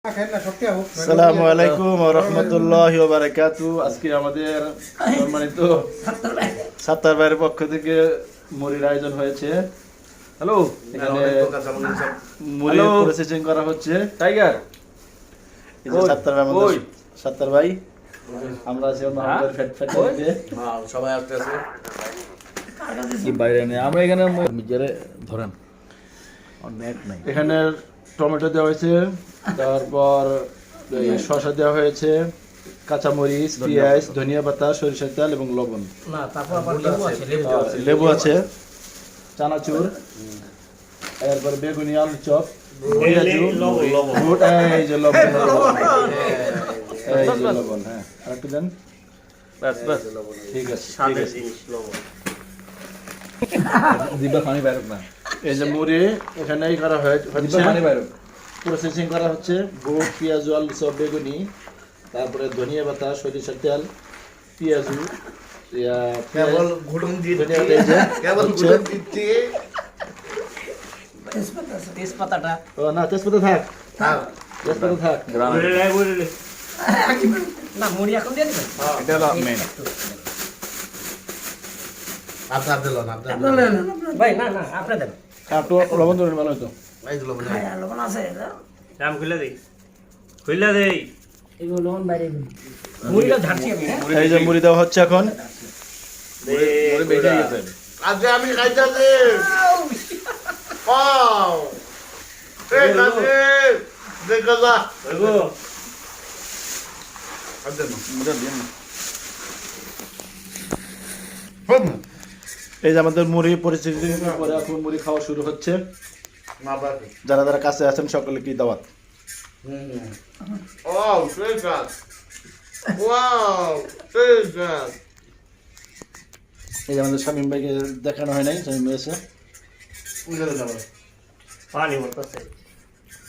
আসসালামু আলাইকুম ওয়া রাহমাতুল্লাহি ওয়া বারাকাতুহু। আজকে আমাদের সম্মানিত সাত্তার ভাইয়ের পক্ষ থেকে মুড়ির আয়োজন হয়েছে। হ্যালো, এখানে মুড়ি প্রসেসিং করা হচ্ছে। টাইগার, এই যে সাত্তার ভাই, আমাদের সাত্তার ভাই, আমরা আছি আমাদের ফ্যাক্টরিতে। হ্যাঁ, সবাই আসতে আছে কি বাইরে নেই, আমরা এখানে নিজেরে ধরেন নেট নাই। এখানে টমেটো দেওয়া হয়েছে, তারপর শসা দেওয়া হয়েছে, কাঁচামরিচ, পেঁয়াজ, ধনিয়া পাতা, সরিষার তেল এবং লবণ। না, তারপর আবার লেবু আছে, লেবু আছে, চানাচুর, এরপর বেগুনি, আলু চপ, পেঁয়াজু, বুট, এই যে লবণ, এই যে লবণ। হ্যাঁ, আর একটু দেন। বাস বাস, ঠিক আছে, ঠিক আছে। দিবা পানি বাইরক না। এই যে মুড়ি এখানেই করা হচ্ছে, পানি বাইরক প্রসেসিং করা হচ্ছে। বুট, পেঁয়াজ, আলু চপ, বেগুনি, তারপরে ধনিয়া পাতা, সরিষার তেল, পেঁয়াজু, কেবল ঘুটুন দিতে তেজপাতাটা ও না, তেজপাতা থাক, তেজপাতা থাক। না, মুড়ি এখন দিয়ে দিবেন। এটা হলো মেন। আপনার দিল না, আপনার ভাই না না, আপনি দেন। একটু লবণ ধরে ভালো হতো। এই দিল না। হ্যাঁ, লবণ আছে এটা। রাম খুলে দেই, খুলে দেই। এগুলো লবণ বাইরে দিন। মুড়িটা ঝাড়ছি আমি, হ্যাঁ? এই যে মুড়ি দেওয়া হচ্ছে এখন। মুড়ি বেটে গেছে। আজকে আমি খাইতাছি ওয়াও এই কাছে দেখা যা ওগো আদে না মুড়ি দিন না। বম এই যে আমাদের মুড়ি পরিস্থিতি পরে এখন মুড়ি খাওয়া শুরু হচ্ছে। না বাকি যারা যারা কাছে আছেন সকলে কি দাওয়াত। ওয়াও সেই কাজ ওয়াও সেই কাজ এই যে আমাদের শামীম ভাইকে দেখানো হয় নাই, শামীম ভাই আছে। উঠে যাবে পানি মরতেছে।